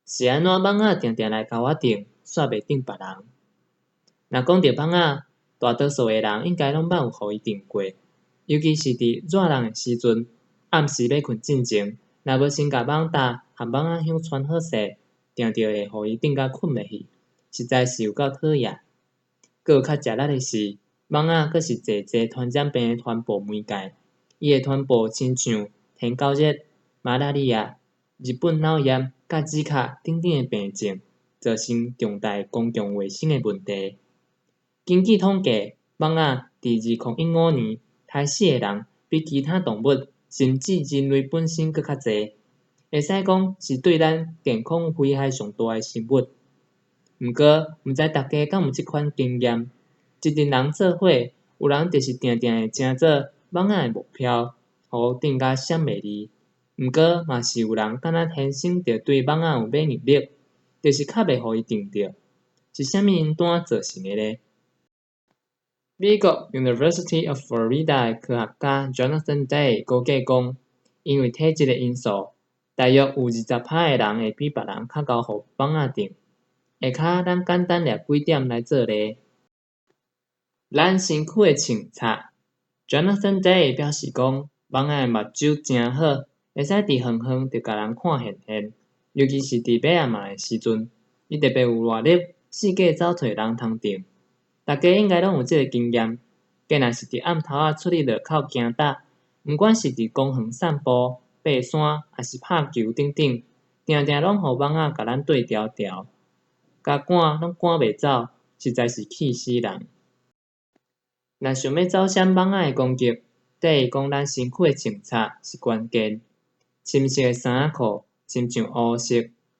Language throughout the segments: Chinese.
是安怎蠓仔定定来甲我顶，煞袂顶别人？若讲到蠓仔，大多数诶人应该拢捌有互伊顶过，尤其是伫热人诶时阵，暗时要困进前，若无先甲网搭和蠓仔香穿好势，定着会互伊顶甲困袂去，实在是有够讨厌。阁有较食力诶是，蠓仔阁是济传染病诶传播媒介，伊会传播亲像天狗热、马拉利亚、日本脑炎、甲止咳等等诶病症，造成重大公共卫生诶问题。根据统计，蠓仔伫2015年杀死诶人比其他动物甚至人类本身阁较侪，会使讲是对咱健康危害上大诶生物。毋过，毋知大家敢有即款经验？一群人做伙，有人就是定定会争做蠓仔诶目标，互顶甲闪袂离。毋过，嘛是有人敢若天生就对蠓仔有免疫力，就是较袂互伊叮着。是啥物因端造成诶呢？美国 University of Florida 诶科学家 Jonathan Day 估计讲，因为体质诶因素，大约有20%诶人会比别人较高互蠓仔叮。下骹咱简单掠几点来做例。咱身躯诶清查 ，Jonathan Day 表示讲，蠓仔诶目睭真好，会使伫远远就甲人看现现，尤其是伫尾仔暝诶时阵，伊特别有热力，四界走找人通叮。大家应该拢有即个经验，既若是伫暗头仔出去路口行搭，毋管是伫公园散步、爬山，还是拍球等等，定定拢互蠓仔甲咱对调调，甲赶拢赶袂走，实在是气死人。若想要走闪蠓仔诶攻击，第一讲咱身躯诶清查是关键。深色诶衫仔裤，亲像乌色、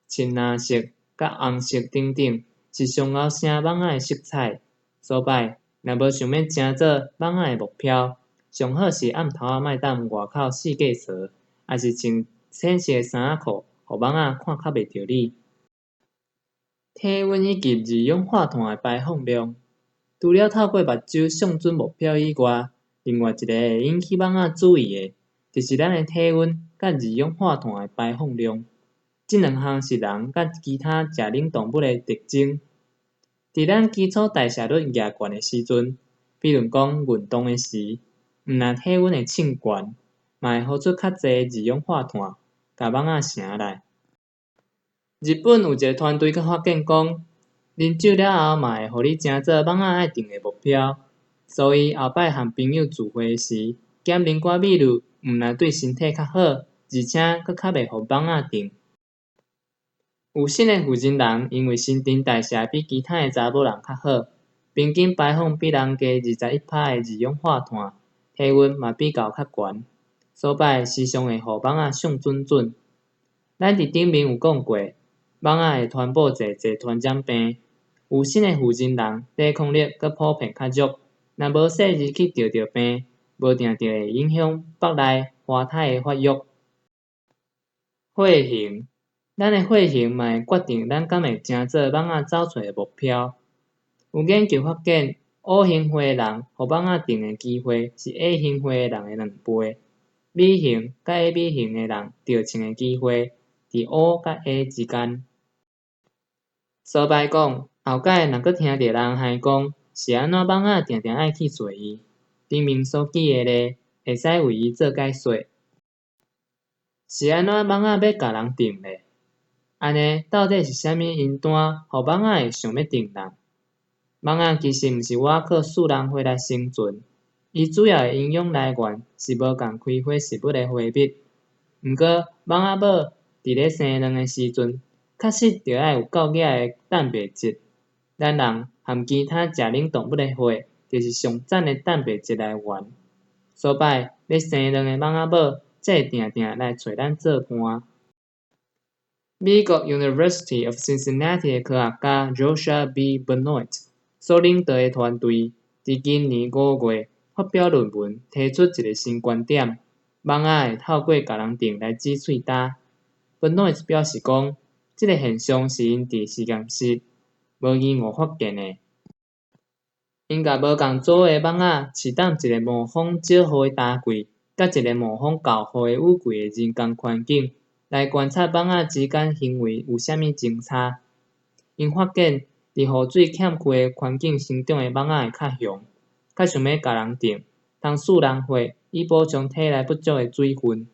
青蓝色、甲红色等等，是上后生蠓仔诶色彩。所摆，若无想要争做蠓仔诶目标，上好是暗头仔莫当外口四界踅，还是穿浅色诶衫仔裤，互蠓仔看较袂着你。体温以及二氧化碳诶排放量，除了透过目睭上准目标以外，另外一个会引起蠓仔注意诶，就是咱诶体温甲二氧化碳诶排放量。即两项是人甲其他食冷动物诶特征。伫咱基础代谢率举悬诶时阵，比如讲运动诶时，毋但体温会称悬，嘛会呼出较侪二氧化碳，甲蠓仔醒来。日本有一个团队阁发现讲，啉酒了后嘛会互你争做蠓仔爱叮诶目标，所以后摆和朋友聚会时，减啉寡米露，毋但对身体较好，而且阁较袂互蠓仔叮。有性诶妇人人因为新陈代谢比其他诶查某人较好，平均排放比人加21%诶二氧化碳，体温嘛比较较悬，所摆时常会互蠓仔上准。咱伫顶面有讲过，蠓仔会传播济传染病，有性诶妇人人抵抗力阁普遍较弱，若无细日去着病，无定会影响腹内花胎诶发育。血型，咱诶血型嘛会决定咱敢会争做蠓仔走找诶目标。有研究发现，O 型血诶人互蠓仔叮诶机会是 A 型血诶人诶2倍，B 型甲 AB 型诶人着穿诶机会伫 O 甲 A 之间。所摆讲，后摆若阁听到人喊讲是安怎蠓仔定爱去找伊，顶面所举诶例，会使为伊做解说。是安怎蠓仔要甲人叮咧？安尼到底是啥物因端，互蠓仔会想要叮人？蠓仔其实毋是倚靠自然花来生存，伊主要诶营养来源是无共开花食物诶花蜜。毋过，蠓仔某伫咧生卵诶时阵，确实着爱有够额诶蛋白质。咱人和其他食冷动物诶血，就是上赞诶蛋白质来源。所摆要生卵诶蠓仔某，才会定定来找咱做伴。美国 University of Cincinnati 诶科学家 Joshua B. Benoit 所领导诶团队，伫今年5月发表论文，提出一个新观点：蠓仔会透过甲人叮来止喙焦。Benoit 表示讲，即个现象是因伫实验室无意外发现诶。因甲无共组诶蠓仔饲踮一个模仿少雨诶大柜，甲一个模仿厚雨诶雨柜诶人工环境，来观察蠓仔之间行为有啥物侦差。因发现，伫雨水欠缺的环境生长的蠓仔会较凶，较想要甲人叮，通使人血，以补充体内不足的水分。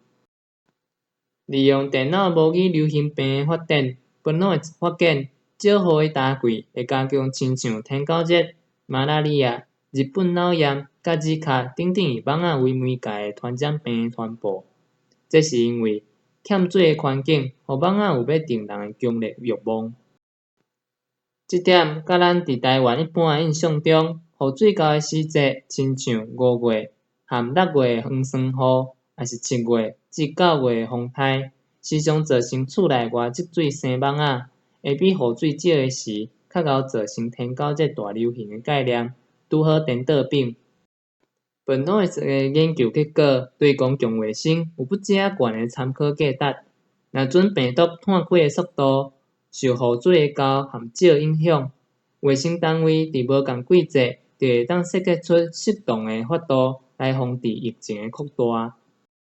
利用电脑模拟流行病的发展，本脑会发现少雨的夏季会加强亲像天狗热、马拉利亚、日本脑炎、甲字卡等等以蠓仔为媒介的传染病的传播。这是因为欠水的环境，互蠓仔有要叮人的强烈欲望。这点甲咱伫台湾一般的印象中，雨水高的时节，亲像5月和6月的黄霜雨，也是7月至9月的风台，时常造成厝内外积水生蠓仔，会比雨水少的时较容易造成天狗热大流行的概念，拄好颠倒反。本脑的研究结果对公共卫生有不正悬的参考价值。若准病毒散开的速度受雨水的高和少影响，卫生单位伫无共季节就会当设计出适当的法度来防治疫情的扩大。